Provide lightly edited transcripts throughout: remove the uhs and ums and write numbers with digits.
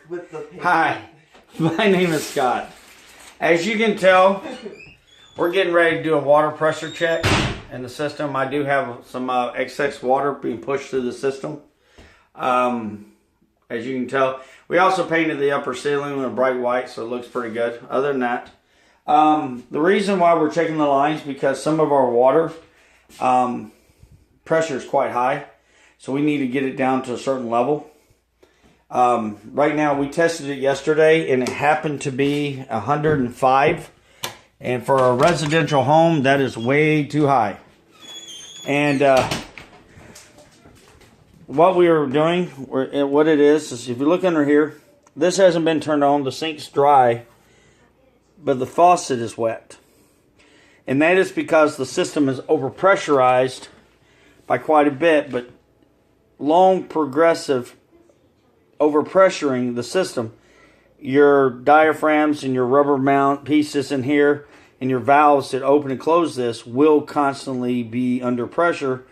with the paper. Hi, my name is Scott. As you can tell, we're getting ready to do a water pressure check in the system. I do have some excess water being pushed through the system. As you can tell, we also painted the upper ceiling with a bright white, so it looks pretty good. Other than that, the reason why we're checking the lines because some of our water pressure is quite high, so we need to get it down to a certain level. Right now, we tested it yesterday, and it happened to be 105. And for a residential home, that is way too high. And what we are doing, what it is if you look under here, this hasn't been turned on. The sink's dry, but the faucet is wet. And that is because the system is overpressurized by quite a bit, but long progressive overpressuring the system. Your diaphragms and your rubber mount pieces in here and your valves that open and close this will constantly be under pressure,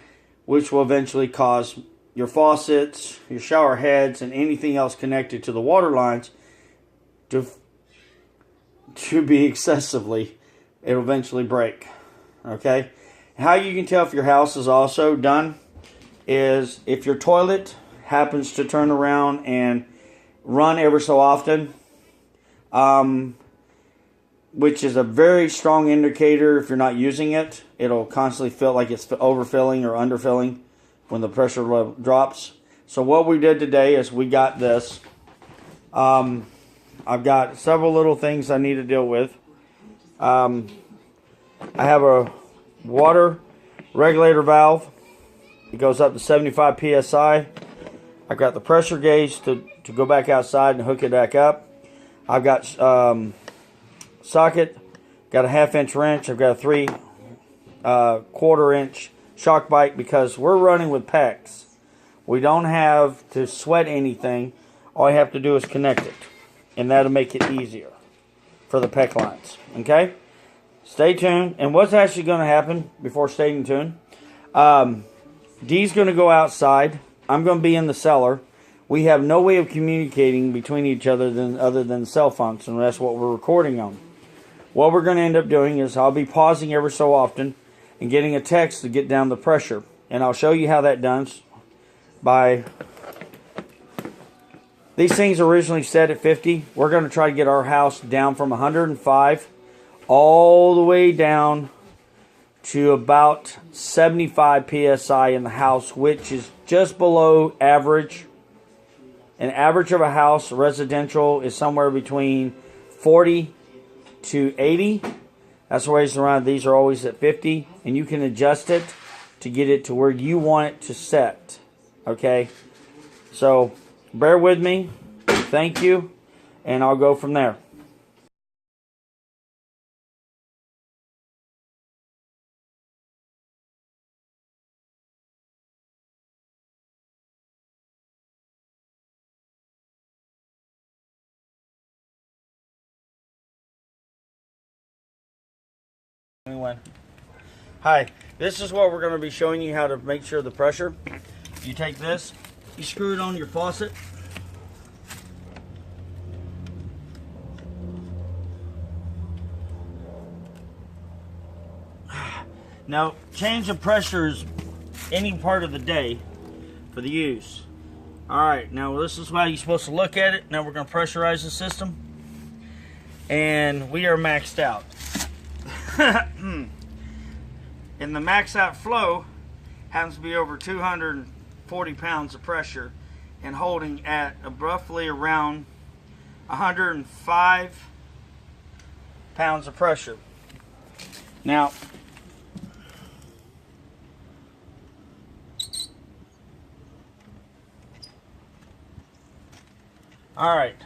which will eventually cause your faucets, your shower heads, and anything else connected to the water lines to be excessively, it'll eventually break. Okay? How you can tell if your house is also done is if your toilet happens to turn around and run ever so often, which is a very strong indicator if you're not using it. It'll constantly feel like it's overfilling or underfilling when the pressure level drops. So what we did today is we got this. I've got several little things I need to deal with. I have a water regulator valve. It goes up to 75 psi. I've got the pressure gauge to go back outside and hook it back up. I've got socket, got a 1/2 inch wrench. I've got a 3/4 inch SharkBite because we're running with PEX. We don't have to sweat anything. All you have to do is connect it, and that'll make it easier for the PEX lines. Okay? Stay tuned. And what's actually going to happen before staying tuned? Dee's going to go outside. I'm going to be in the cellar. We have no way of communicating between each other other than cell phones, and that's what we're recording on. What we're going to end up doing is I'll be pausing ever so often and getting a text to get down the pressure. And I'll show you how that does by... These things originally set at 50. We're going to try to get our house down from 105 all the way down to about 75 psi in the house, which is just below average. An average of a house, residential, is somewhere between 40 to 80. That's always around. These are always at 50, and you can adjust it to get it to where you want it to set. Okay? So, bear with me. Thank you, and I'll go from there. Hi, this is what we're going to be showing you how to make sure the pressure. You take this, you screw it on your faucet. Now, change of pressures any part of the day for the use. Alright, now this is how you're supposed to look at it. Now we're going to pressurize the system. And we are maxed out. And the max out flow happens to be over 240 pounds of pressure and holding at roughly around 105 pounds of pressure. Now, alright,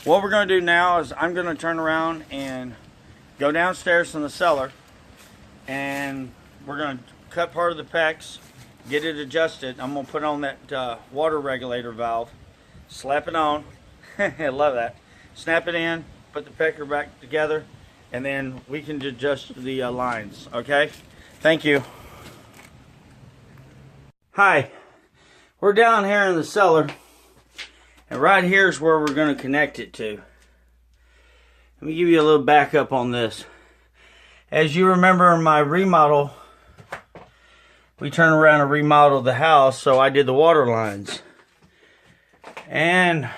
what we're going to do now is I'm going to turn around and go downstairs in the cellar, and we're going to cut part of the PEX, get it adjusted. I'm going to put on that water regulator valve, slap it on, I love that, snap it in, put the pecker back together, and then we can adjust the lines, okay? Thank you. Hi, we're down here in the cellar, And right here is where we're going to connect it to. Let me give you a little backup on this. As you remember in my remodel, we turned around and remodeled the house, so I did the water lines. And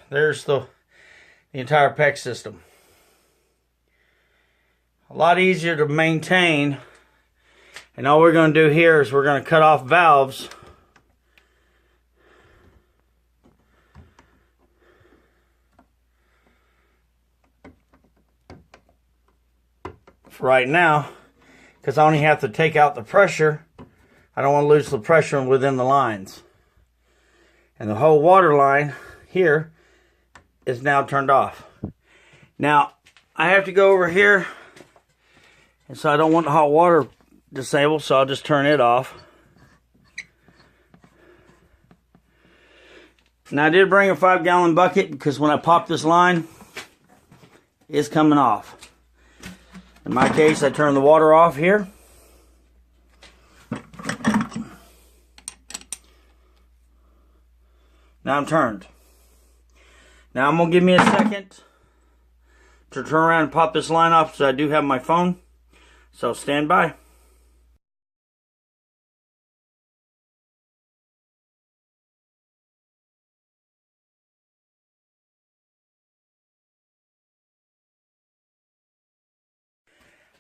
there's the entire PEX system. A lot easier to maintain. And all we're going to do here is we're going to cut off valves. For right now, because I only have to take out the pressure. I don't want to lose the pressure within the lines. And the whole water line here is now turned off. Now, I have to go over here, and so I don't want the hot water disabled, so I'll just turn it off. Now, I did bring a 5-gallon bucket because when I pop this line, it's coming off. In my case, I turn the water off here. Now I'm turned. Now I'm going to give me a second to turn around and pop this line off, so I do have my phone. So stand by.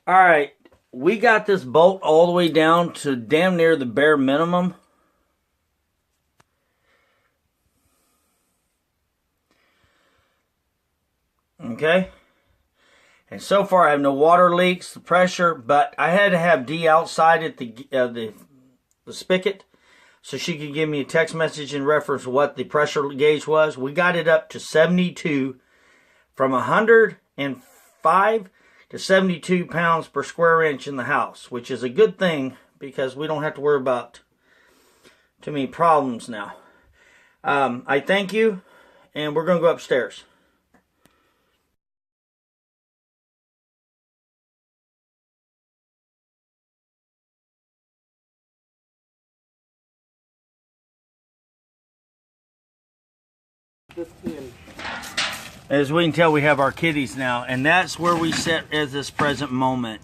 Alright, we got this bolt all the way down to damn near the bare minimum. Okay, and so far I have no water leaks, the pressure, but I had to have Dee outside at the spigot so she could give me a text message in reference to what the pressure gauge was. We got it up to 72, from 105 to 72 pounds per square inch in the house, which is a good thing because we don't have to worry about too many problems now. I thank you, and we're going to go upstairs. As we can tell, we have our kitties now, and that's where we sit at this present moment.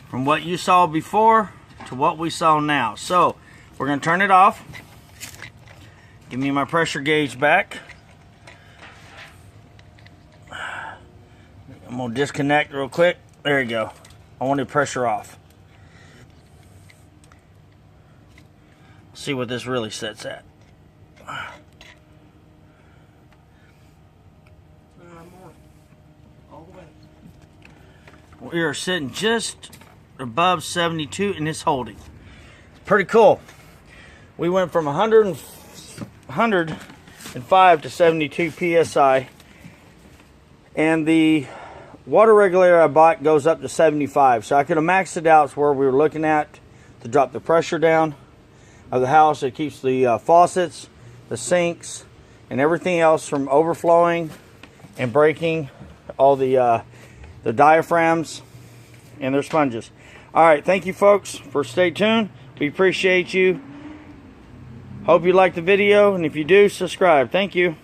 From what you saw before to what we saw now. So, we're going to turn it off. Give me my pressure gauge back. I'm going to disconnect real quick. There you go. I want the pressure off. See what this really sets at. We are sitting just above 72 and it's holding. Pretty cool. We went from 105 to 72 psi, and the water regulator I bought goes up to 75. So I could have maxed it out to where we were looking at to drop the pressure down of the house. It keeps the faucets, the sinks, and everything else from overflowing and breaking all the diaphragms and their sponges. All right, thank you folks for stay tuned. We appreciate you. Hope you liked the video, and if you do, subscribe. Thank you.